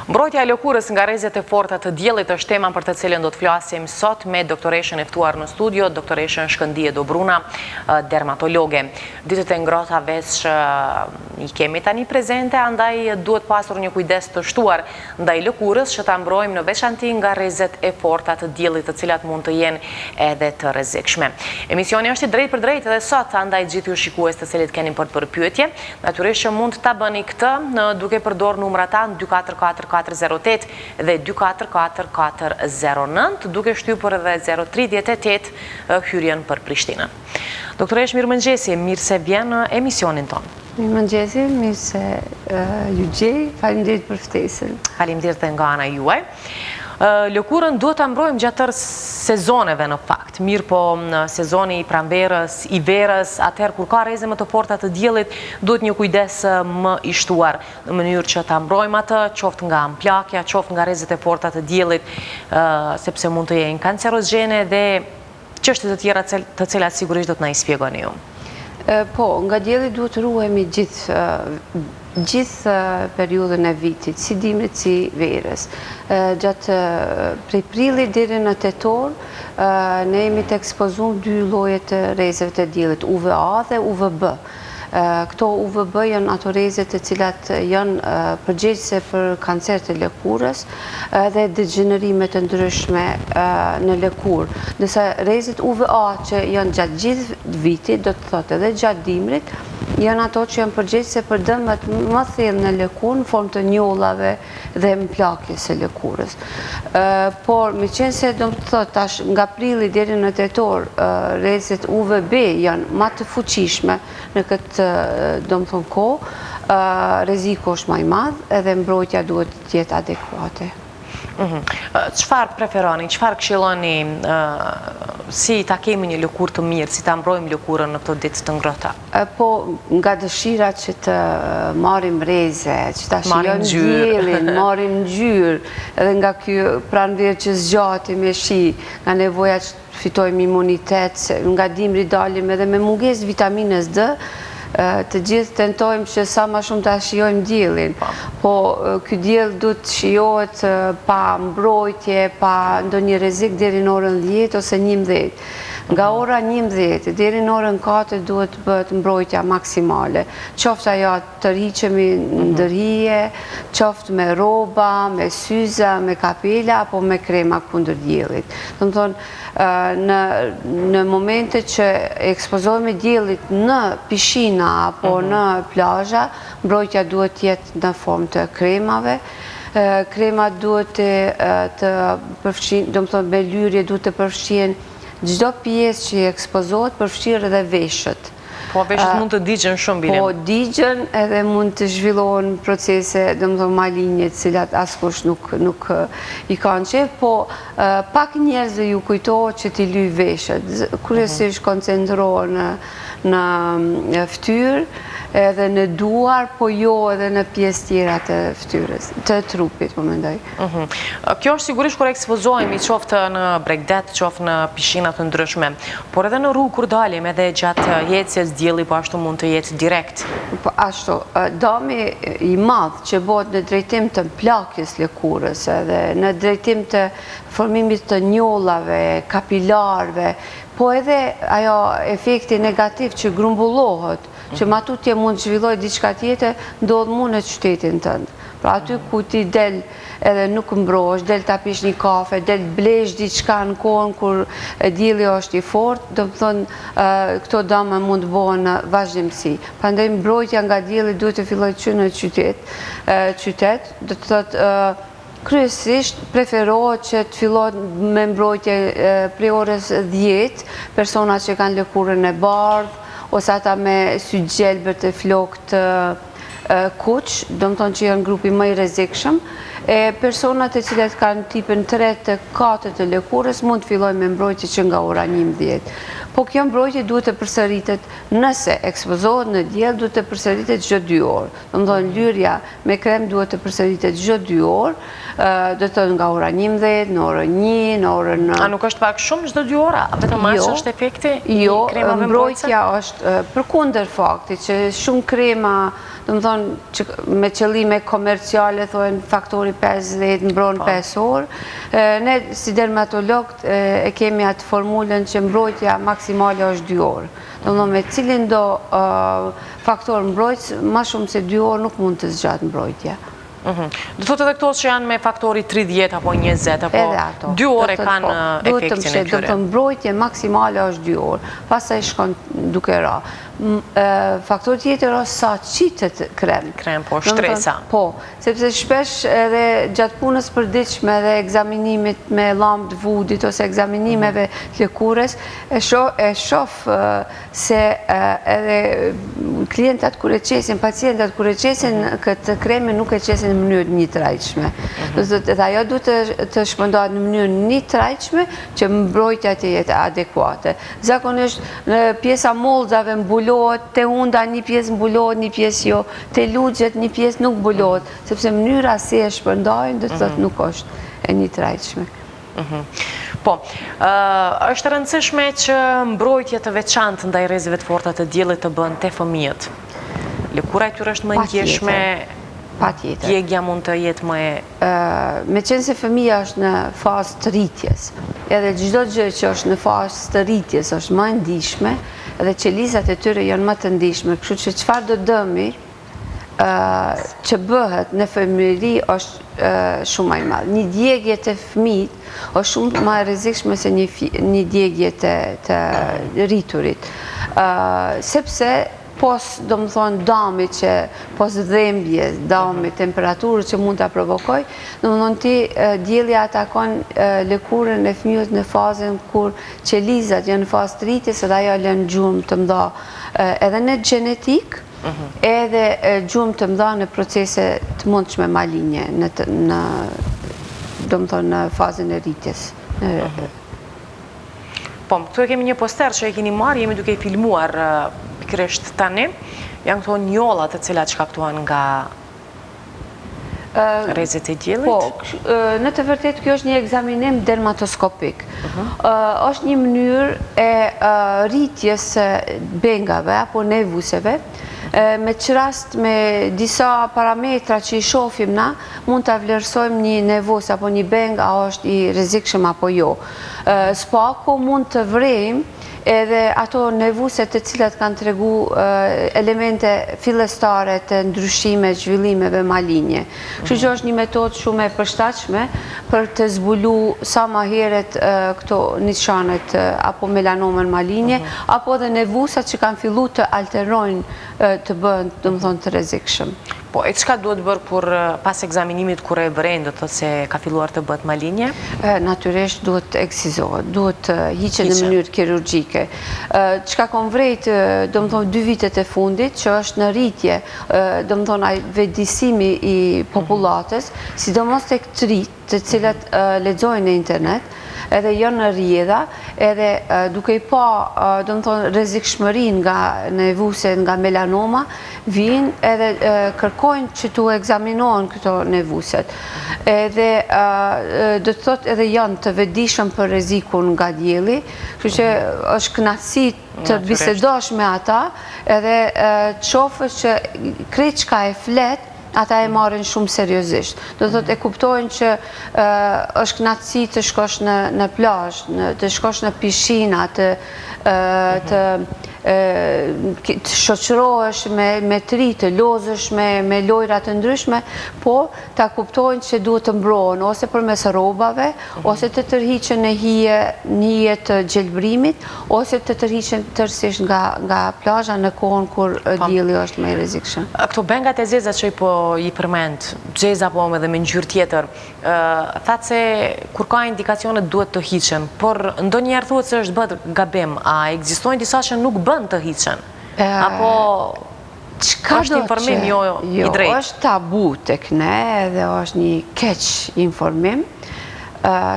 Mbrojtja e lëkurës nga rrezet e forta të diellit është tema për të cilën do të flasim sot me doktoreshën e ftuar në studio, doktoreshën Shkëndije Dobruna, dermatologe. Ditët e ngrohta veç i kemi tani prezente, andaj duhet pasur një kujdes të shtuar ndaj lëkurës që ta mbrojmë në veçanti nga rrezet e forta të diellit, të cilat mund të jenë edhe të rrezikshme. Emisioni është i drejtë për drejtë edhe sot, andaj gjithë ju shikues të cilët keni për pyetje, natyrisht që mund ta bëni këtë duke përdorur numrat tanë 244-408 dhe 244-409, duke shtypur edhe 038 hyrjen për Prishtinën. Doktoresh, mirë mëngjesi, mirë se vjen në emisionin tonë. Mirë mëngjesi, mirë se ju gjej, faleminderit për ftesën. Faleminderit dhe nga ana juaj. Lëkurën duhet ta mbrojmë gjatë tërë sezoneve në fakt. Mirë po në sezoni i pranverës, i verës, atëherë kur ka rreze më të forta të diellit, duhet një kujdes më i shtuar në mënyrë që ta mbrojmë atë, qoftë nga amplakja, qoftë nga rrezet e forta të diellit, sepse mund të jenë kancerogjene dhe çështje të tjera të cilat sigurisht do të na i shpjegoni ju. Po, nga dielli duhet të ruhemi gjithë periudhën e vitit, si dimrit, si verës. Gjatë prej prillit deri në tetor, ne jemi të ekspozuar dy lloje të rrezeve të diellit, UVA dhe UVB. Këto UVB janë ato rrezet të cilat janë përgjegjëse për kancer të lëkurës dhe degenerime të ndryshme në lëkurë. Ndërsa rrezet UVA që janë gjatë gjithë vitit, do të thotë edhe gjatë dimrit, janë ato që janë përgjegjëse për dëmet më thellë në lëkurë në formë të njollave dhe mplakjes së lëkurës. Por meqense do të thotë tash nga prilli deri në tetor rrezet UVB janë më të fuqishme në këtë do të thonë kohë, rreziku është më i madh edhe mbrojtja duhet të jetë adekuate. Çfarë preferoni, çfarë këshilloni si ta kemi një lëkurë të mirë, si ta mbrojmë lëkurën në këto ditë të ngrohta? Po, nga dëshira që të marrim rreze, që ta shijojmë diellin, marrim ngjyrë, edhe nga ky pranverë që zgjati me shi, nga nevoja që fitojmë imunitet, nga dimri dalim edhe me mungesë vitaminës D, të gjithë tentojmë që sa më shumë ta shijojmë diellin, po ky diell duhet të shijohet pa mbrojtje, pa ndonjë rrezik deri në orën 10 ose 11. Nga ora 11 deri në orën 4 duhet të bëhet mbrojtja maksimale. Qoftë ajo të rriqemi ndërhije, qoftë me rroba, me syza, me kapela apo me krema kundër diellit. Do të thonë në momente që ekspozohemi diellit në pishina apo në plazha, mbrojtja duhet të jetë në formë të kremave. Kremat duhet të përfshin, do të thonë me lyrje duhet të përfshin çdo pjesë që i ekspozohet, përfshirë edhe veshët. Po veshët mund të digjen shumë bile. Po digjen edhe mund të zhvillohen procese, domethënë malinje, të cilat askush nuk i kanë qef, po pak njerëzve ju kujtohet që t'i lyj veshët. Kryesisht koncentrohen në fytyrë edhe në duar, po jo edhe në pjesë tjera të fytyrës, të trupit, po mendoj. Kjo është sigurisht kur ekspozohemi qoftë në bregdet, qoftë në pishina të ndryshme, por edhe në rrugë kur dalim, edhe gjatë ecjes dielli po ashtu mund të jetë direkt. Po ashtu, dami i madh që bëhet në drejtim të mplakjes lëkurës, edhe në drejtim të formimit të njollave, kapilarëve, po edhe ajo efekti negativ që grumbullohet, që ma tutje mund të zhvilloj diçka tjetër, ndodh mu në qytetin tënd. Pra aty ku ti del edhe nuk mbrohesh, del ta pish një kafe, del blesh diçka në kohën kur dielli është i fortë, do të thonë këto dëme mund të bëhen në vazhdimsi. Prandaj mbrojtja nga dielli duhet të fillojë që në qytet, do të thotë kryesisht preferohet që të fillohet me mbrojtje prej orës 10, persona që kanë lëkurën e bardhë, ose ata me sy gjelbër të flokët kuq, do të thonë që janë grupi më i rrezikshëm, personat e cilat kanë tipin 3 të 4 të lëkurës mund të fillojnë me mbrojtje që nga ora 11. Po kjo mbrojtje duhet të përsëritet, nëse ekspozohet në diell, duhet të përsëritet çdo 2 orë. Do të thonë lyrja me krem duhet të përsëritet çdo 2 orë, do të thonë nga ora 11, në orën 1, në orën... A nuk është pak shumë çdo 2 ora? Vetëm aq është efekti i kremave mbrojtëse? Mbrojtja është përkundër faktit që shumë krema, do të thonë me qëllime komerciale, thonë faktori 50, mbron 5 orë. Ne si dermatologët e kemi atë formulën që mbrojtja maksimale është 2 orë. Domethënë me cilin do faktor mbrojtës, ma shumë se 2 orë nuk mund të zgjatë mbrojtja. Do thotë edhe këto që janë me faktori 30 apo 20 apo 2 orë kanë efektin e tyre. Do të mbrojtje maksimale është 2 orë, pastaj shkon duke ra. Faktor tjetër është sa qitet krem. Krem, po, shtresa. Po, sepse shpesh edhe gjatë punës përditshme dhe ekzaminimit me llampë të vudit ose ekzaminimeve të lëkurës, e shoh se edhe klientat kur e qesin, pacientat kur e qesin këtë kremin nuk e qesin në mënyrë një trajtshme. Dhe ajo duhet të shpëndohet në mënyrë një trajtshme që mbrojtja të jetë adekuate. Zakonisht në pjesa mollzave mbulohet, te hunda një pjesë mbulohet, një pjesë jo, te lugjet një pjesë nuk mbulohet, sepse mënyra si e shpërndajnë dhe të thotë nuk është e një trajtshme. Po, është rëndësishme që mbrojtje të veçantë ndaj rrezikave të forta të diellit të bën te fëmijët. Lëkura e tyre është më ndjeshme, djegja mund të jetë më e... Me qenë se fëmija është në fazë të rritjes, edhe çdo gjë që është në fazë të rritjes është më e ndihshme, edhe qelizat e tyre janë më të ndihshme, kështu që çfarë do dëmi që bëhet në fëmijëri është shumë më i madh. Një djegje të fëmijët është shumë më e rrezikshme se një djegje të rriturit. Sepse do më thonë dami që, pos dhembje, dami, temperaturë që mund të provokoj, do më thonë ti dielli atakon lëkurën e fëmijës në fazën kur qelizat janë në fazë të rritjes edhe ajo lën gjumë të mëdha edhe në genetik, edhe gjumë të mëdha në procese të mundshme malinje, do më thonë në fazën e rritjes. Po, këtu e kemi një poster që e keni marrë, jemi duke i filmuar pikërisht tani, janë këto njollat të cilat shkaktohen nga rrezet e diellit? Po, në të vërtetë kjo është një ekzaminim dermatoskopik. Është një mënyrë e rritjes bengave apo nevuseve, me qrast me disa parametra që i shohim na, mund të vlerësojmë një nevus apo një beng a është i rrezikshëm apo jo. Spaku mund të vrejmë edhe ato nevuset të cilat kanë tregu elemente fillestare të ndryshime, zhvillimeve malinje. Kështu që është një metodë shumë e përshtatshme për të zbulu sa ma heret këto nishanet apo melanomën malinje, apo edhe nevusat që kanë fillu të alterojnë të bëhen, do më thonë, të rrezikshëm. Po, e çka duhet bërë kur pas ekzaminimit kur e vren, do të thotë se ka filluar të bëhet malinje? Natyrisht duhet të eksizohet, duhet të hiqet në mënyrë kirurgjike. Çka kam vrejt, do më thonë, 2 vitet e fundit, që është në rritje, do më thonë, vetëdijsimi i popullatës, sidomos tek të rritë, të cilat lexojnë në internet, edhe janë në rrjedha, edhe duke i pa, do më thonë, rrezikshmërinë nga nevuset, nga melanoma, vinë edhe kërkojnë që tu ekzaminohen këto nevuset. Edhe do të thotë edhe janë të vetëdijshëm për rrezikun nga dielli, kështu që është kënaqësi të bisedosh me ata, edhe të shohësh që krejt çka e flet, ata e marrin shumë seriozisht. Do të thotë e kuptojnë që është kënaqësi të shkosh në plazh, të shkosh në pishina, të shoqërohesh me tri, të lozësh me lojra të ndryshme, po ta kuptojnë që duhet të mbrohen ose përmes rrobave, ose të tërhiqen në hije të gjelbrimit, ose të tërhiqen tërësisht nga plazha në kohën kur dielli është më i rrezikshëm. Këto bengat e zeza që i përmend, zeza po edhe me ngjyrë tjetër, thatë se kur ka indikacionet duhet të hiqen, por ndonjëherë thuhet se është bërë gabim, a ekzistojnë disa që nuk bën të hiqen? Apo është informim jo i drejtë? Jo, është tabu tek ne dhe është një keq informim,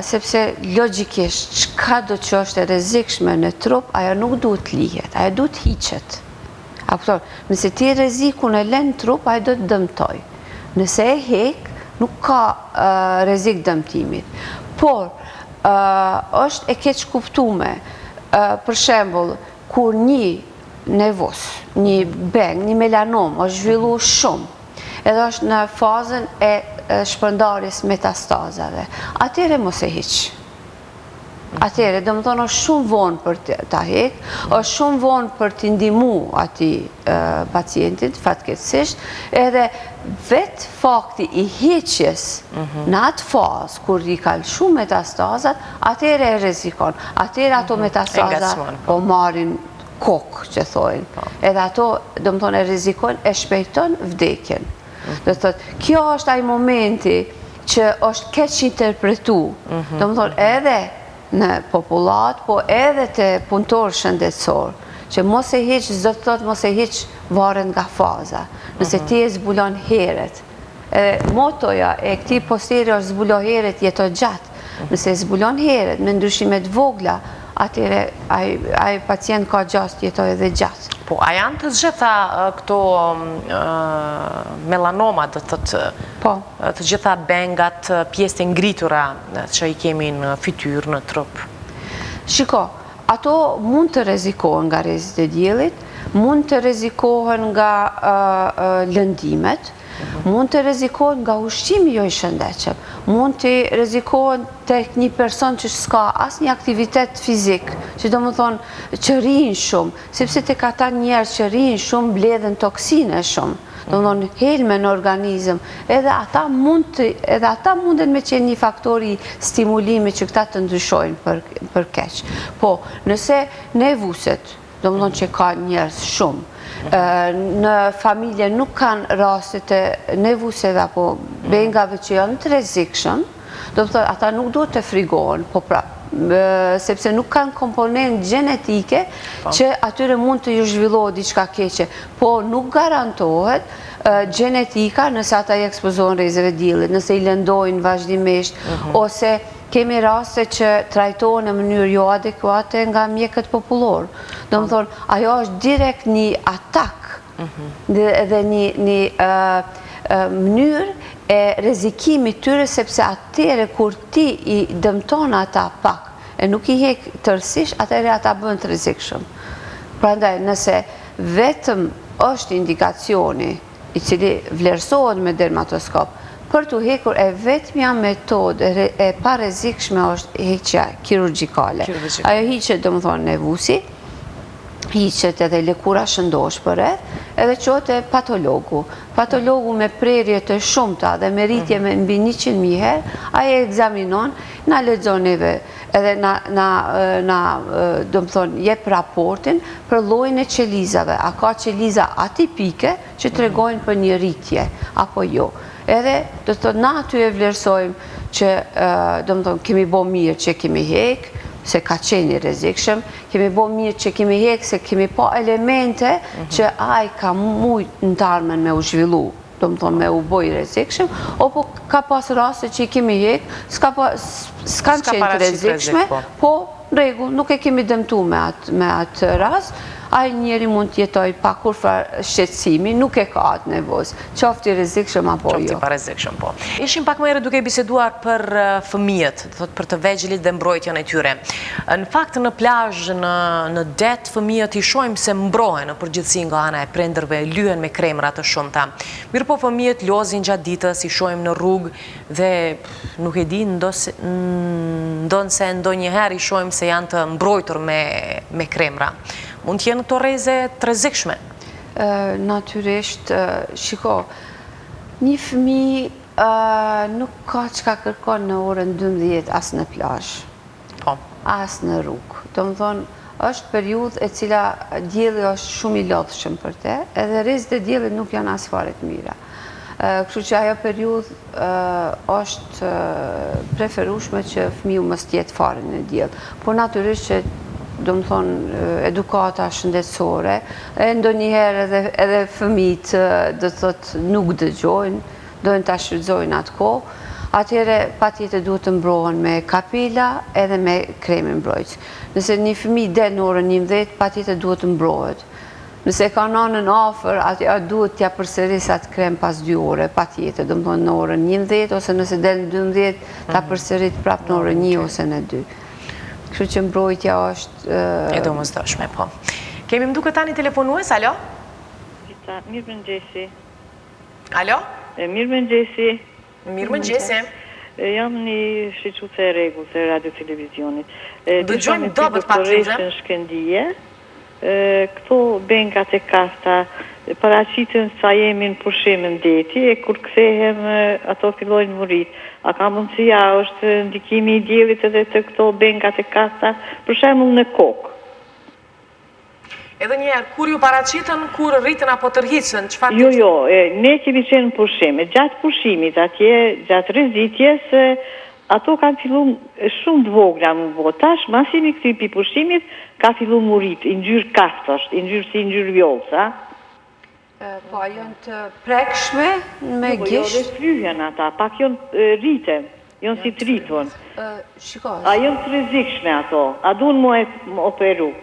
sepse logjikisht çka do që është e rrezikshme në trup, ajo nuk duhet lihet, ajo duhet hiqet. Nëse ti rrezikun e lën në trup, ajo do të dëmtoj. Nëse e hek, nuk ka rrezik dëmtimit. Por është e keq kuptume, për shembull, kur një nevus, një beng, një melanom është zhvillu shumë, edhe është në fazën e shpërndarjes metastazave. Atëre mos e hiq. Atëre, do më thonë, është shumë vonë për ta hek, është shumë vonë për t'i ndihmu ati pacientit, fatkeqësisht, edhe vetë fakti i heqjes në atë fazë, kur i kalë shumë metastazat, atëre e rrezikon. Atëre ato metastazat po marrin kokë, që thojnë. Edhe ato, do më thonë, e rrezikojnë, e shpejton vdekjen. Do thotë, kjo është ai momenti që është keq interpretu. Do më thonë, edhe në popullat, po edhe të punëtorë shëndetësor, që mos e hiq, zdo të thotë mos e hiq varet nga faza, nëse ti e zbulon heret. Motoja e këti posteri është zbulo heret jeto gjatë, nëse e zbulon heret me ndryshimet vogla, atëre ai pacient ka gjast jetoj edhe gjatë. Po, a janë të gjitha këto melanoma, do të të gjitha bengat, pjesët e ngritura që i kemi në fytyrë, në trup? Shiko, ato mund të rrezikohen nga rrezit e diellit, mund të rrezikohen nga lëndimet, mund të rrezikohen nga ushqimi jo i shëndetshëm, mund të rrezikohen tek një person që s'ka asnjë aktivitet fizik, që do më thonë që rrinë shumë, sepse tek ata njerëz që rrinë shumë mbledhen toksine shumë, do më thonë helme në organizëm, edhe ata munden me qenë një faktori stimulimi që këta të ndryshojnë për keq. Po, nëse nevuset, do më thonë që ka njerëz shumë, në familje nuk kanë rastet e nevuseve apo bengave që janë të rrezikshëm, do të thotë ata nuk duhet të frigohen, po pra, sepse nuk kanë komponent gjenetike që atyre mund të ju zhvillohet diçka keqe, po nuk garantohet gjenetika nëse ata i ekspozohen rrezeve diellit, nëse i lëndojnë vazhdimisht, ose kemi raste që trajtohen në mënyrë jo adekuate nga mjekët popullor. Do më thonë, ajo është direkt një atak dhe një mënyrë e rrezikimit tyre, sepse atëre kur ti i dëmton ata pak, e nuk i hek tërësisht, atëre ata bën të rrezikshëm. Prandaj, nëse vetëm është indikacioni i cili vlerësohet me dermatoskop, për të hekur e vetmja metodë e pa rrezikshme është heqja kirurgjikale. Ajo hiqet, do më thonë, nevusi, hiqet edhe lëkura shëndosh për edhe qohet e patologu. Patologu me prerje të shumta dhe me rritje me mbi 100.000 herë, aje egzaminon, na lexon neve edhe do më thonë, jep raportin për llojin e qelizave. A ka qeliza atipike që tregojnë për një rritje, apo jo. Edhe, do të thotë, na aty e vlerësojmë që, do më thonë, kemi bo mirë që kemi hek, se ka qenë i rrezikshëm, kemi bo mirë që kemi hek, se kemi pa elemente që ai ka mujt në tarmen me u zhvillu, do më thonë, me u boj rrezikshëm, apo ka pas raste që i kemi hek, s'kan qenë të rrezikshme, po rregull, nuk e kemi dëmtu me atë rast, ai njeri mund të jetoj pa kurfar shqetësimi, nuk e ka atë nevojë, qoftë i rrezikshëm apo jo. Qoftë i pa rrezikshëm, po. Ishim pak më herët duke biseduar për fëmijët, për të vegjëlit dhe mbrojtjen e tyre. Në fakt, në plazh, në det, fëmijët i shohim se mbrohen në përgjithësi nga ana e prindërve, lyhen me kremra të shumta. Mirë po fëmijët lozin gjatë ditës, i shohim në rrugë dhe nuk e di, ndonse ndonjëherë i shohim se janë të mbrojtur me kremra. Mund të jenë këto rreze të rrezikshme? Natyrisht, shiko, një fëmijë nuk ka çka kërkon në orën 12 as në plazh. Po. As në rrugë. Do të thonë, është periudhë e cila dielli është shumë i lodhshëm për te, edhe rrezet e diellit nuk janë as fare të mira. Kështu që ajo periudhë është preferueshme që fëmiu mos të jetë fare në diell. Po natyrisht që do më thonë, edukata shëndetësore, e ndonjëherë edhe fëmijët do të thotë nuk dëgjojnë, dojnë ta shfrytëzojnë atë kohë, atëherë patjetër duhet të mbrohen me kapila edhe me kremin mbrojtës. Nëse një fëmijë del në orën 11, patjetër duhet të mbrohet. Nëse ka nanën afër, atë duhet t'ja përsëris atë krem pas 2 ore, patjetër, do më thonë në orën 11, ose nëse del në 12, ta përsërit prapë në orën 1 ose në 2. Kështu që mbrojtja është... E domosdoshme, po. Kemi më duke tani telefonues, alo? Mirë mëngjesi. Alo? Mirë mëngjesi. Mirëmëngjesi. Jam një shiquse e rregullës e radio televizionit. Dëgjojmë dobët pak doktoreshën Shkëndije. Këto bengat e kafta paraqiten sa jemi në pushim në deti e kur kthehem ato fillojnë murit. A ka mundësia, është ndikimi i diellit edhe të këto bengat e kafta, për shembull në kokë? Edhe njerë, kur ju paraqiten, kur rritën apo tërhiqen, çfarë? Jo, ne kemi qenë në pushim, gjatë pushimit atje, gjatë rrezitjes, ato kanë fillu shumë të vogla më bë. Tash, masimi këtij pi pushimit ka fillu murit, i ngjyrë kaftosh, i ngjyrë si ngjyrë vjollca. Po, janë të prekshme me Jo, gisht? dhe fryhen ata, pak janë rriten, janë si të rritur. Shiko, A janë të rrezikshme ato? A duhen më operu?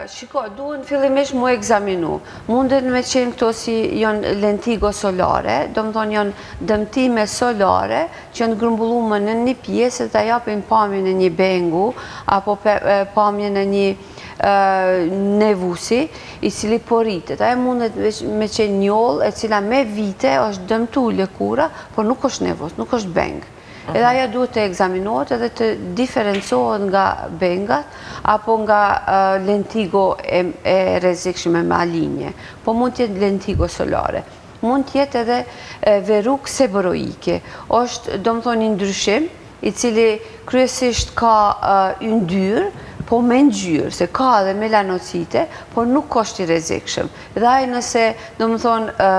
shiko, duhen fillimisht mu egzaminu. Mundet me qenë këto si janë lentigo solare, do më thonë janë dëmtime solare që janë grumbullume në një pjesë të japin pamjen e një bengu apo pamjen e një nevusi i cili porritet. Ajo mundet me qenë njollë e cila me vite është dëmtu lëkura, por nuk është nevus, nuk është beng. Edhe aja duhet të egzaminohet edhe të diferencohet nga bengat apo nga lentigo e rrezikshme malinje. Po mund tjetë lentigo solare. Mund tjetë edhe verruk seboroike. Është, do më thonë, një ndryshim i cili kryesisht ka yndyrë, po me ngjyrë, se ka edhe melanocite, por nuk është i rrezikshëm. Dhe ai nëse, do më thonë,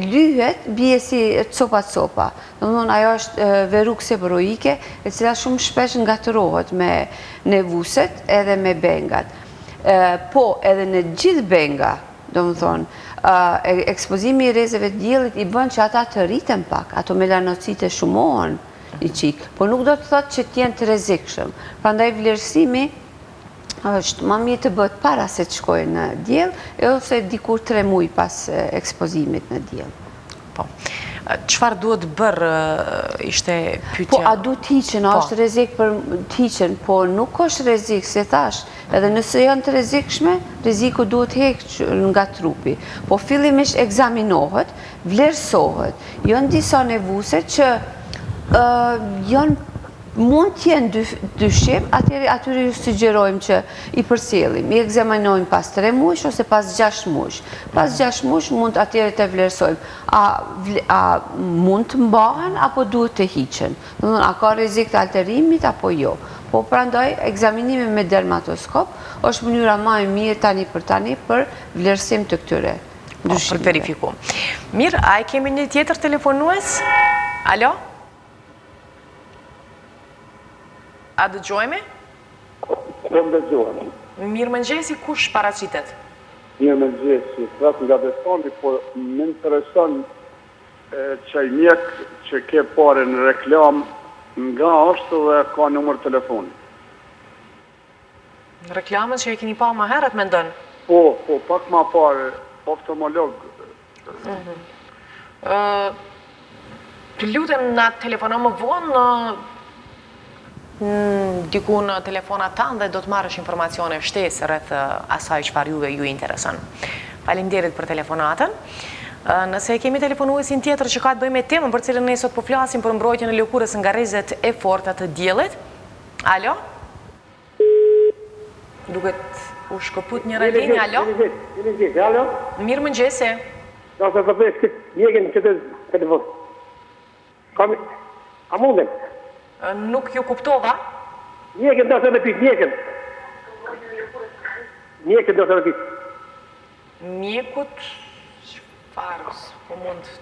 lyhet, bie si copa-copa. Do më thonë, ajo është verruk seboroike, e cila shumë shpesh ngatërohet me nevuset edhe me bengat. Po, edhe në gjithë benga, do më thonë, ekspozimi i rrezeve të diellit i bën që ata të rriten pak, ato melanocite shumohen i qik, por nuk do të thotë që t'jenë të rrezikshëm. Prandaj vlerësimi është ma mirë të bëhet para se të shkojë në diell, ose dikur 3 muaj pas ekspozimit në diell. Po. Çfarë duhet bërë, ishte pyetja? Po, a du t'hiqen, a është rrezik për t'hiqen, po nuk është rrezik, se thash, edhe nëse janë të rrezikshme, rreziku duhet heqë nga trupi. Po fillimisht ekzaminohet, vlerësohet. Janë disa nevuse që janë mund t'jenë dyshim, atyre ju sugjerojmë që i përcjellim, i ekzaminojmë pas 3 muaj ose pas 6 muaj. Pas 6 muaj mund atyre të vlerësojmë, a mund të mbahen apo duhet të hiqen. A ka rrezik të alterimit apo jo. Po prandaj, ekzaminimi me dermatoskop është mënyra më e mirë tani për vlerësim të këtyre ndryshimeve. Për të verifiku. Mirë, a e kemi një tjetër telefonues? Alo? A dëgjojme? Po dëgjojme. Mirëmëngjesi, kush paraqitet? Mirëmëngjesi, thot nga Bestoni, po më intereson që i mjek që ke pare në reklam nga është dhe ka numër telefoni. Reklamët që e keni pa më herët me ndonë? Po, pak ma pare, oftalmolog. Të lutem na telefono më vonë diku në telefonat tanë dhe do të marrësh informacione shtesë rreth asaj çfarë juve ju intereson. Faleminderit për telefonatën. Nëse kemi telefonuesin tjetër që ka të bëjë me temën për cilën ne sot po flasim për mbrojtjen e lëkurës nga rrezet e forta të diellit. Alo? Duket u shkëput njëra linjë, alo? Alo? Mirëmëngjesi. Do të përveç mjekin që të telefon. A mundem? Nuk ju kuptova? Mjekin do të repit, mjekin. Mjekin do të repit. Mjekut, çfarë, po mund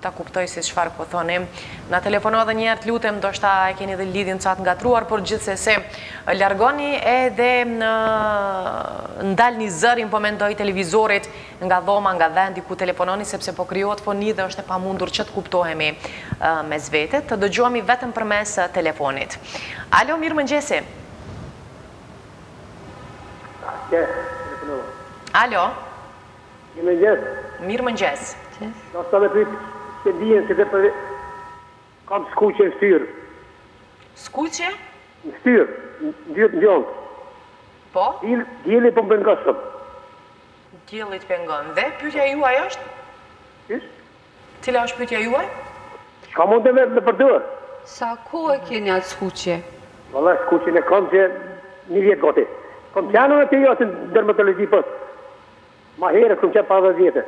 ta kuptoj se çfarë po thonim. Na telefono edhe një herë, të lutem, ndoshta e keni edhe lidhjen ca të ngatruar, por gjithsesi largoni edhe ndalni zërin, po mendoj, televizorit nga dhoma, nga vendi ku telefononi, sepse po krijohet foni dhe është e pamundur që të kuptohemi mes vete. Të dëgjohemi vetëm përmes telefonit. Alo, mirëmëngjesi. Alo. Mirëmëngjes. Do të repit që dijen se të kam skuqe në styrë. Skuqe? Në styrë, në gjallë. Po? Djeli po më bëngosëm. Djelit pengon. Dhe pyetja juaj është? Ish? Cila është pyetja juaj? Shka mund të me përdojë? Sa kohë keni atë skuqje? Valla, skuqin e kam që 1 vjetë gati. Kom qenë në të jatë në dermatologi për. Ma herë, kom qenë 50 vjetë.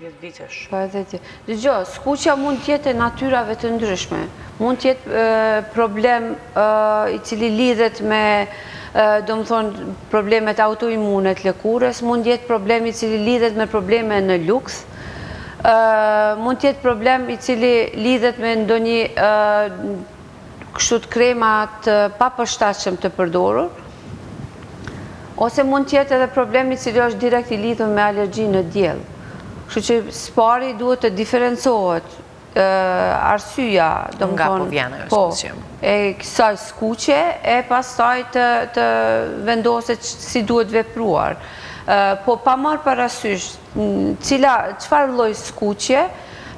10 vitesh. Dëgjo, skuqja mund tjetë e natyrave të ndryshme. Mund tjetë problem i cili lidhet me, do më thonë, problemet autoimune të lëkurës, mund tjetë problem i cili lidhet me probleme në luks, mund tjetë problem i cili lidhet me ndonjë kështu të kremat pa përshtatshëm të përdorur, ose mund tjetë edhe problem i cili është direkt i lidhur me alergji në diell. Kështu që spari duhet të diferencohet arsyeja, do më thonë, e kësaj skuqe, e pastaj të vendoset si duhet vepruar. Po pa marrë parasysh, çfarë lloj skuqje,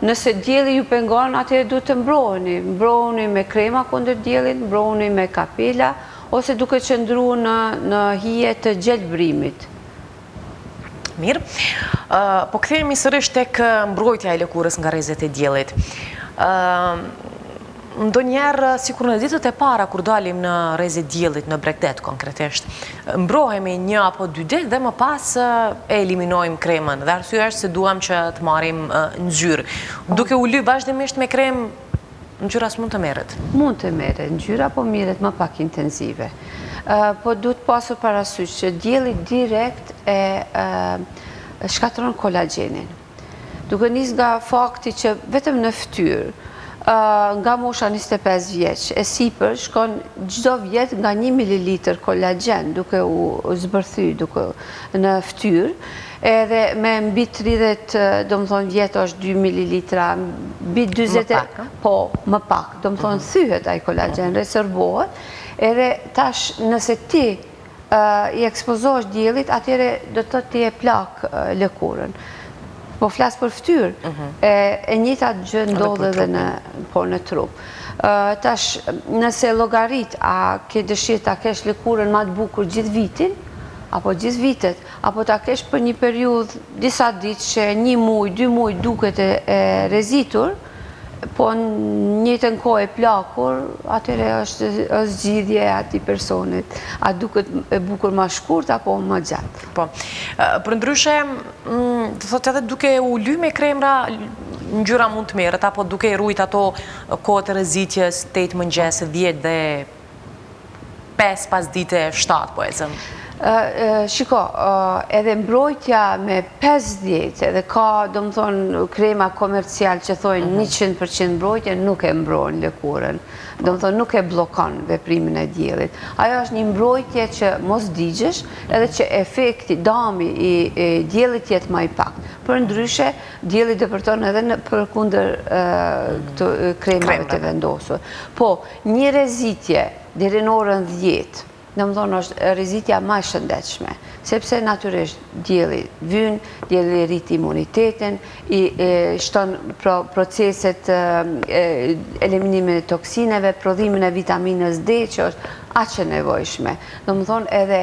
nëse dielli ju pengon, atëherë duhet të mbroheni me krema kundër diellit, mbroheni me kapela, ose duke qëndruar në hije të gjelbrimit. Mirë, po kthehemi sërish tek mbrojtja e lëkurës nga rrezet e diellit. Ndonjëherë, sikur në ditët e para kur dalim në rrezet e diellit në Bregdet konkretisht, mbrohemi 1 apo 2 ditë dhe më pas e eliminojmë kremën. Dhe arsyeja është se duam që të marrim ngjyrë. Duke u lyer vazhdimisht me kremë, ngjyra s'mund të merret. Mund të merret ngjyra, po merret më pak intensive. Po duhet pasur parasysh që dielli direkt e shkatron kolagjenin. Duke nis nga fakti që vetëm në fytyrë, nga mosha 25 vjeç e sipër shkon çdo vjet nga 1 ml kolagjen duke u zbërthy në fytyrë, edhe me mbi 30, do më thonë, vjetë është 2 ml, mbi 20, po, më pak, do më thonë, thyhet ai kolagjen, reservohet, edhe tash nëse ti i ekspozohesh diellit, atëherë do të ti e plak lëkurën. Po flasë për fytyrë, e njëjta gjë ndodhe edhe në trup. Tash, nëse llogarit, a ke dëshirë ta kesh lëkurën më të bukur gjithë vitin, apo gjithë vitet, apo ta kesh për një periudhë disa ditë që 1 muaj, 2 muaj duket e rrezitur, po në njëjtën kohë e plakur, atëherë është zgjidhje e atij personit. A duket e bukur më shkurt apo më gjatë? Po. Përndryshe, do thotë edhe duke u lyer me kremra, ngjyra mund të merret, apo duke i ruajt ato kohët e rrezitjes 8 mëngjes, 10 dhe 5 pas dite 7, po e zëm. Shiko, edhe mbrojtja me 50, edhe ka, do më thonë, krema komercial që thojnë 100% mbrojtje, nuk e mbron lëkurën. Do më thonë, nuk e blokon veprimin e diellit. Ajo është një mbrojtje që mos digjesh, edhe që efekti, dami i diellit jetë më i pak. Për ndryshe, dielli depërton edhe përkundër kremave të vendosur. Po, një rrezitje deri në orën 10, në më thonë është rrezitja më e shëndetshme, sepse natyrisht dielli vyn, dielli rrit imunitetin, i shton proceset eliminimin e toksineve, prodhimin e vitaminës D që është aq e nevojshme. Do më thonë edhe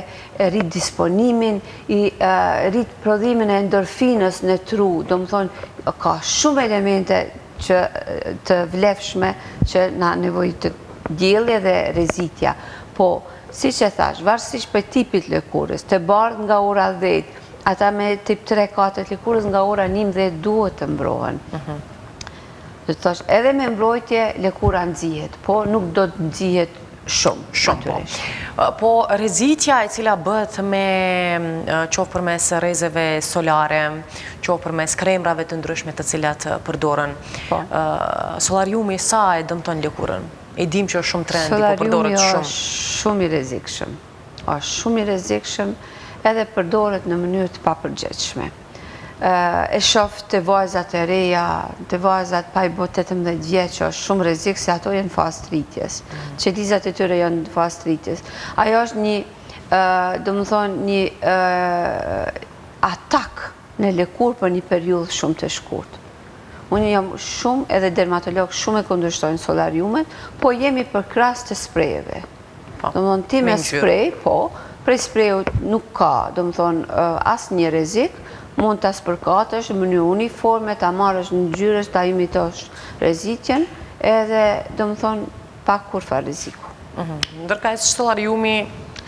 rrit disponimin, rrit prodhimin e endorfinës në tru, do më thonë ka shumë elemente që të vlefshme që na nevojit dielli dhe rrezitja. Po, si që thash, varësisht për tipit lëkurës, të bardhë nga ora 10, ata me tip 3-4 lëkurës nga ora 11 duhet të mbrohen. Dhe të thash, edhe me mbrojtje lëkura nxihet, po nuk do të nxihet shumë. Po rrezitja e cila bëhet me qoftë përmes rrezeve solare, qoftë përmes kremrave të ndryshme të cilat përdoren, solariumi sa e dëmton lëkurën? E dim që është shumë trendi, po përdoret shumë. Solariumi është shumë i rrezikshëm. Është shumë i rrezikshëm edhe përdoret në mënyrë të papërgjithshme. E shoh të vajzat e reja, të vajzat pa i botë 18 vjeç, është shumë rrezik se ato janë fazë rritjes. Qelizat e tyre janë në fazë rritjes. Ajo është një, do më thonë, një atak në lëkurë për një periudhë shumë të shkurtë. Unë jam shumë, edhe dermatolog shumë e kundërshtojnë solariumet, po jemi për krahas të sprejeve. Do më thonë, ti me sprej, po, prej spreju nuk ka, do më thonë, asë një rrezik, mund të spërkatësh në mënyrë uniforme, ta marrësh në ngjyrës, ta imitosh rrezikjen, edhe domethënë pa kurrë rreziku. Ndërkaq solariumi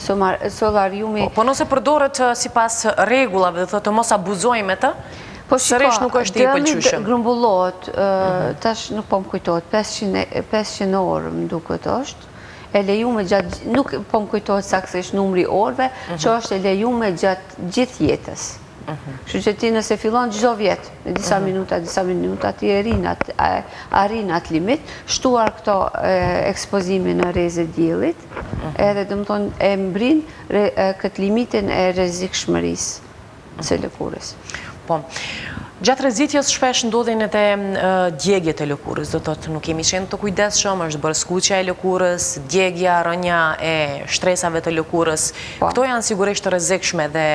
Solariumi po nëse përdoret sipas rregullave, do thotë mos abuzojmë me të, sërish nuk është i pëlqyeshëm. Grumbullohet, tash nuk po më kujtohet, 500 orë më duket është, e lejume gjatë, nuk po më kujtohet saktësisht numri orëve, që është e lejume gjatë gjithë jetës. Kështu që ti nëse fillon çdo vjet me disa minuta ti arrin atë limit, shtuar këto ekspozimin në rrezet diellit, edhe domethënë e mbrin këtë limitin e rrezikshmërisë së lëkurës. Po. Gjatë rrezitjes shpesh ndodhin edhe djegjet e lëkurës, do thotë nuk kemi qenë të kujdesshëm, është bërë skuqja e lëkurës, djegja, rënja e shtresave të lëkurës. Këto janë sigurisht të rrezikshme dhe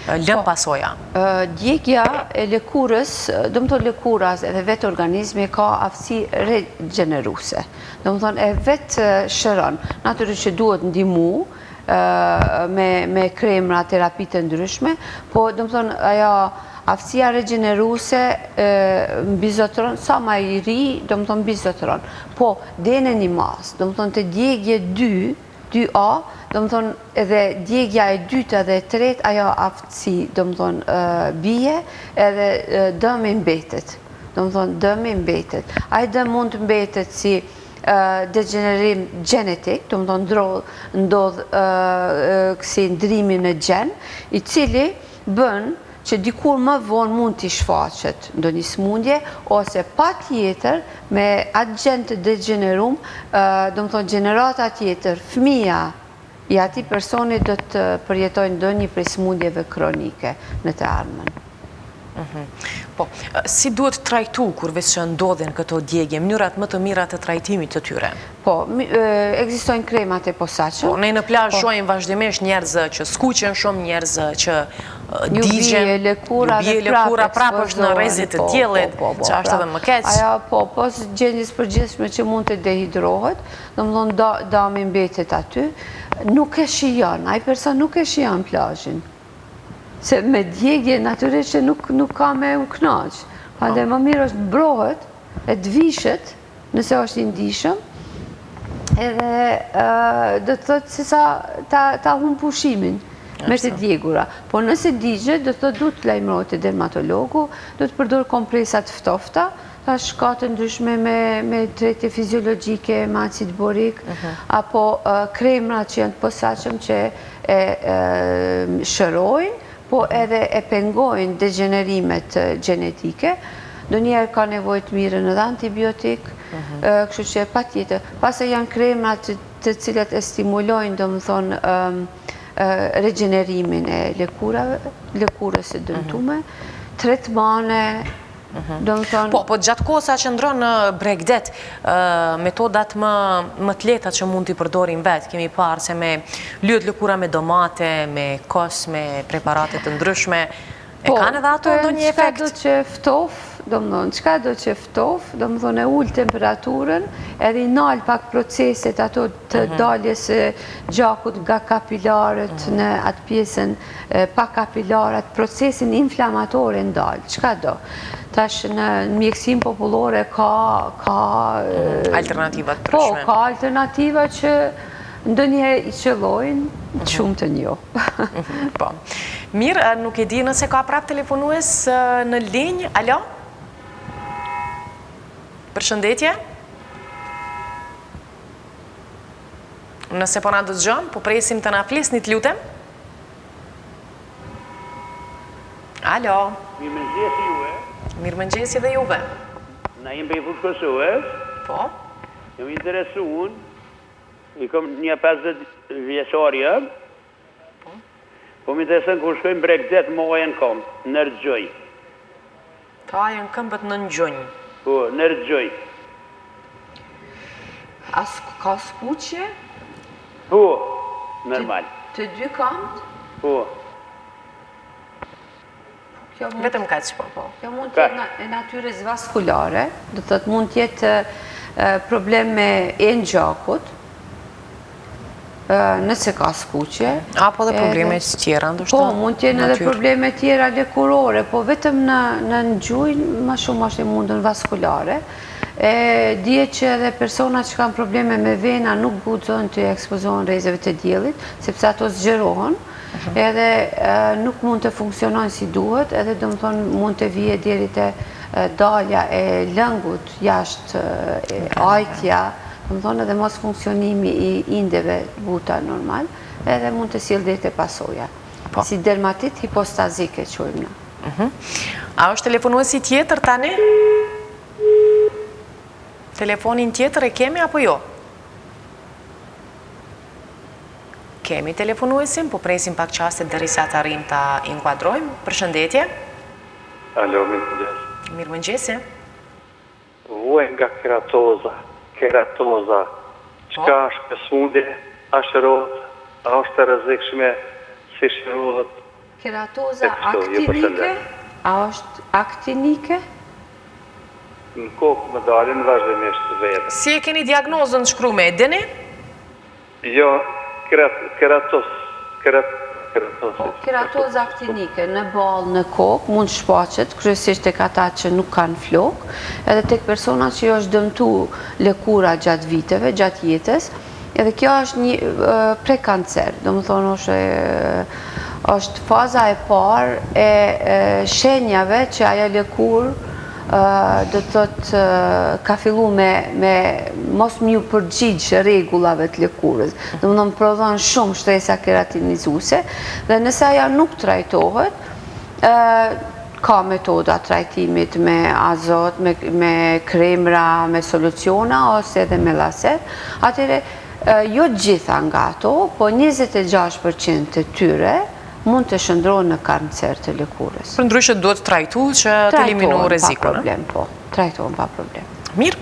lën pasoja. Djegja e lëkurës, domethënë lëkura edhe vetë organizmi ka aftësi regeneruese. Domethënë e vetë shëron. Natyrisht që duhet ndihmu me kremra, terapi të ndryshme, po domethënë ajo aftësia regeneruese mbizotron, sa më i ri, domethënë mbizotron. Po dene një mas, domethënë të djegje 2A, domethënë edhe djegja e dytë dhe e tretë, ajo aftësi domethënë bie edhe dëmi mbetet. Domethënë dëmi mbetet. Ai dëm mund të mbetet si degenerim gjenetik, domethënë ndodh si ndrimi në gjen, i cili bën që dikur më vonë mund t'i shfaqet ndonjë smundje, ose patjetër me atë gjën të degenerum, domethënë gjenerata tjetër, fëmia i atij personi do të përjetojnë ndonjë prej smundjeve kronike në të ardhmen. Po, si duhet trajtu kur veç që ndodhin këto djegje, mënyrat më të mira të trajtimit të tyre? Po, ekzistojnë kremat e posaçëm. Po, ne në plazh shohim vazhdimisht njerëz që skuqen shumë, njerëz që digjen, lëkura prapë është në rrezet të diellit, që është edhe më keq. Ajo po, pas gjendjes përgjithshme që mund të dehidrohet, domethënë dami mbetet aty, nuk e shijon, ai person nuk e shijon plazhin. Se me djegje natyrisht që nuk ka me u kënaq. Prandaj më mirë është mbrohet, e të vishet, nëse është i ndihshëm, edhe do të thotë se sa ta humb pushimin me të djegura. Po nëse digjet, do të thotë duhet të lajmërohet te dermatologu, do të përdor kompresa të ftofta, tash ka të ndryshme me tretje fiziologjike, me acid borik, apo kremra që janë të posaçëm që e shërojnë, po edhe e pengojnë degenerimet gjenetike. Ndonjëherë ka nevojë të mirën edhe antibiotik, kështu që patjetër. Pastaj janë kremra të cilat e stimulojnë domethënë regenerimin e lëkurës së dëmtuar, tretmane. Po gjatë kohës sa që ndron në Bregdet, metodat më të lehta që mund t'i përdorim vetë, kemi parë se me lyhet lëkura me domate, me kos, me preparate të ndryshme, e kanë edhe ato ndonjë efekt? Çka do që ftof, domethënë e ul temperaturën, edhe i nal pak proceset ato të daljes së gjakut nga kapilarët në atë pjesën pa kapilarat, procesin inflamator e ndal. Çka do? Tash në mjekësinë popullore ka alternativa të ndryshme. Po, ka alternativa që ndonjëherë i qellojnë shumë të njohur. Po. Mirë, nuk e di nëse ka prap telefonues në linjë. Alo? Përshëndetje? Nëse po na dëgjon, po presim të na flisni, të lutem. Alo? Mirëmëngjesi juve. Mirëmëngjesi dhe juve. Na jem prej fushë Kosovës. Po? Jam interesuar. I kam një 50 vjeçarje. Po më intereson kur shkojmë Bregdet më ojën kom, në Rëgjoj. Ka ajën këmbët në gjunjë. Po, në Rëgjoj. As ka skuqje? Po, normal. Të dy këmbët? Po. Vetëm kaq po. Kjo mund të jetë e natyrës vaskulare, do të thotë mund të jetë problem me enë gjakut, nëse ka skuqje. Apo dhe probleme tjera, ndoshta? Po, mund t'jenë edhe probleme tjera lëkurore, po vetëm në gjujnë ma shumë është e mundën vaskulare. Dje që edhe persona që kanë probleme me vena nuk guxojnë të ekspozohen rrezeve të diellit, sepse ato zgjerohen, edhe nuk mund të funksionojnë si duhet, edhe domethënë mund të vije deri te dalja e lëngut jashtë ajtja, domethënë edhe mos funksionimi i indeve buta normal, edhe mund të sjellë deri te pasoja. Si dermatit hipostazike quajmë ne. A është telefonuesi tjetër tani? Telefonin tjetër e kemi apo jo? Kemi telefonuesin, po presim pak qaste derisa të arrim të inkuadrojmë. Përshëndetje. Alo, mirëmëngjes. Mirëmëngjesi. Vuaj nga keratoza. Çka është e smundi, është rrotë, është e rrezikshme, si shërohet? Keratoza aktinike? A është aktinike? Në kokë më dalin vazhdimisht të vetë. Si e keni diagnozën shkru me edini? Jo, keratoz. Keratoza aktinike në balë në kokë mund shfaqet, kryesisht tek ata që nuk kanë flokë, edhe tek persona që jo është dëmtu lëkura gjatë viteve, gjatë jetës, edhe kjo është një prekancer, do më thonë është faza e parë e shenjave që ajo lëkurë do të thotë ka fillu me mos mju përgjigj rregullave të lëkurës. Do më prodhon shumë shtresa keratinizuese dhe nëse ajo nuk trajtohet, ka metoda trajtimit me azot, me kremra, me soluciona ose edhe me laser. Atëre jo gjitha nga ato, po 26% të tyre mund të shëndrohen në kancer të lëkurës. Për ndryshe duhet trajtu që të eliminu rrezikun. Trajtohen pa problem. Mirë,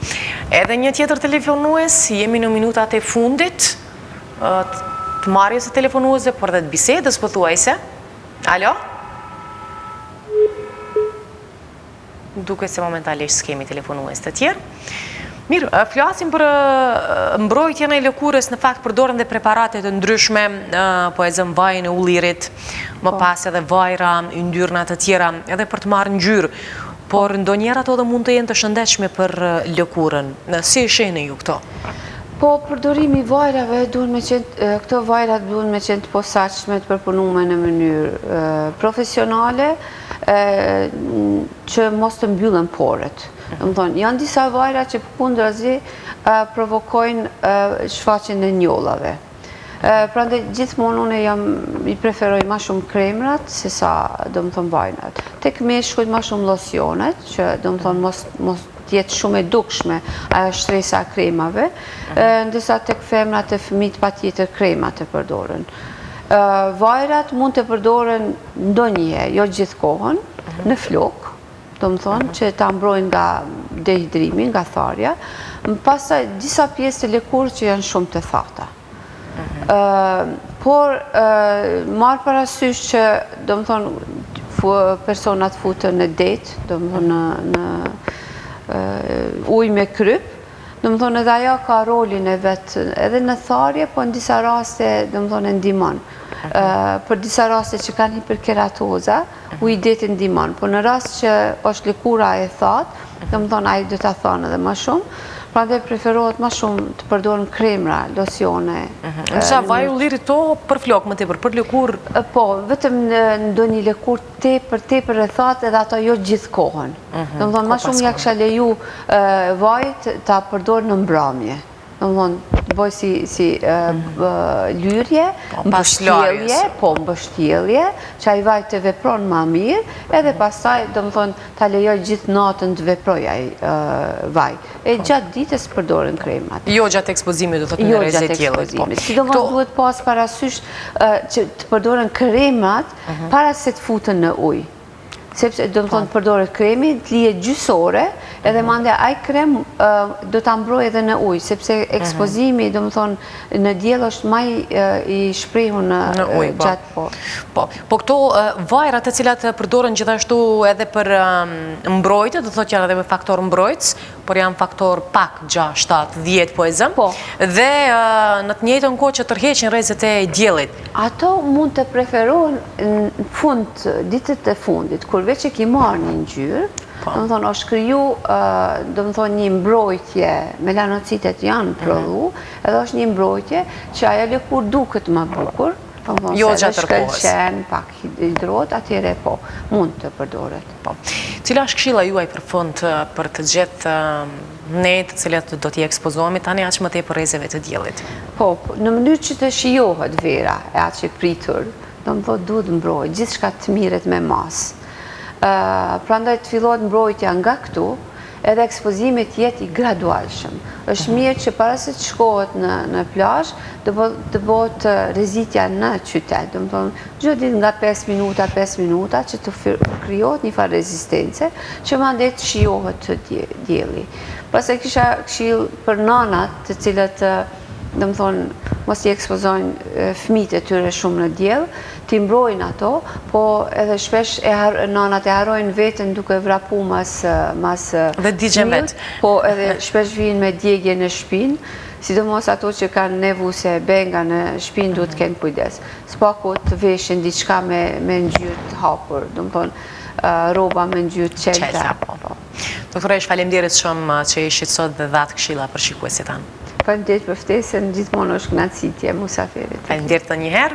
edhe një tjetër telefonues, jemi në minutat e fundit të marrjes së telefonuesve, por dhe të bisedës pothuajse. Alo? Duke se momentalisht s'kemi telefonues të tjerë. Mirë, flasim për mbrojtjen e lëkurës, në fakt përdoren dhe preparate të ndryshme, po e zëm vajin e ullirit, më pas edhe vajra, yndyrna të tjera, edhe për të marrë ngjyrë, por ndonjëherë ato dhe mund të jenë të shëndetshme për lëkurën. Si e shihni ju këto? Po, përdorimi i vajrave këto vajrat duhen me qenë të posaçme të përpunuar në mënyrë profesionale, që mos të mbyllen porët. Janë disa vajra që përkundrazi provokojnë shfaqjen e njollave. Prandaj gjithmonë unë i preferoj ma shumë kremrat se sa vajrat. Tek meshkujt ma shumë locionet, që mos tjetë shumë e dukshme ajo shtresa kremave, ndërsa tek femrat e fëmijët patjetër kremat e përdoren. Vajrat mund të përdoren ndonjëherë, jo gjithkohën, në flokë, do më thonë, që ta mbrojnë nga dehidrimi, nga tharja, pastaj disa pjesë të lëkurës që janë shumë të thata. Por, marë parasysh që, do më thonë, personat futën në det, do më thonë, në ujë me kryp, do më thonë, edhe ajo ka rolin e vetë, edhe në tharje, po në disa raste, do më thonë, e ndihmon. Për disa raste që kanë hiperkeratoza, uji deti ndihmon, por në rast që është lëkura e thatë, do më thonë, ai do ta thonë edhe më shumë, prandaj preferohet më shumë të përdoren kremra, losione. Sa vaj ullirit to për flok më tepër, për lëkurë? Po, vetëm në ndonjë lëkurë tepër e thatë edhe ato jo gjithkohën. Do më thonë, më shumë ja kisha leju vajt ta përdorë në mbrëmje. Do më thonë, të bëj si lyrje, mbështjellje, që ai vaj të vepron më mirë, edhe pastaj, do më thonë, ta lejoj gjithë natën të veproj ai vaj. E gjatë ditës përdoren kremat. Jo gjatë ekspozimit, do thotë në rrezet tjellët. Jo gjatë ekspozimit. Sidomos duhet pas parasysh që të përdoren kremat para se të futen në ujë. Sepse do më thonë përdoret kremi, të lihet gjysore, edhe mande ai krem do ta mbroj edhe në ujë, sepse ekspozimi, do më thonë, në diell është më i shprehur në gjatë Po këto vajrat të cilat përdoren gjithashtu edhe për mbrojtje, do thotë janë edhe me faktor mbrojtës, por janë faktor pak 6, 7, 10 po e zëm, dhe në të njëjtën kohë që tërheqin rrezet e diellit. Ato mund të preferohen në fund, ditët e fundit, kur veç e ki marrë një ngjyrë, do më thonë, është kriju, do më thonë, një mbrojtje, melanocitet janë prodhu, edhe është një mbrojtje që ajo lëkur duket më bukur, jo gjatë kohës. Shkëlqen, pak hidrot, atyre po, mund të përdoret. Cila është këshilla juaj për fund për të gjithë ne të cilat do t'i ekspozohemi tani aq më tepër rrezeve të diellit? Po, në mënyrë që të shijohet vera, e atë që pritur, do më thotë duhet mbrojt, gjithçka të miret me mas. Prandaj të fillohet mbrojtja nga këtu, edhe ekspozimit jetë i gradualshëm. Është mirë që para se të shkohet në plazh, të bëhet rrezitja në qytet, do të thonë çdo ditë nga 5 minuta që të krijohet një farë rezistence që mandej të shijohet dielli. Pastaj kisha këshill për nanat, të cilët do të thonë mos i ekspozojnë fëmijët e tyre shumë në diell, t'i mbrojnë ato, po edhe shpesh nanat e harrojnë veten duke vrapu mas dhe digjen vet. Po edhe shpesh vijnë me djegje në shpinë, sidomos ato që kanë nevojë benga në shpinë duhet të kenë kujdes. S'paku të veshin diçka me ngjyrë të hapur, do të thonë rroba me ngjyrë të qelta. Doktoresh, faleminderit shumë që ishit sot dhe dhat këshilla për shikuesit tanë. Faleminderit për ftesën, gjithmonë është kënaqësi të jem musafirit. Faleminderit edhe një herë.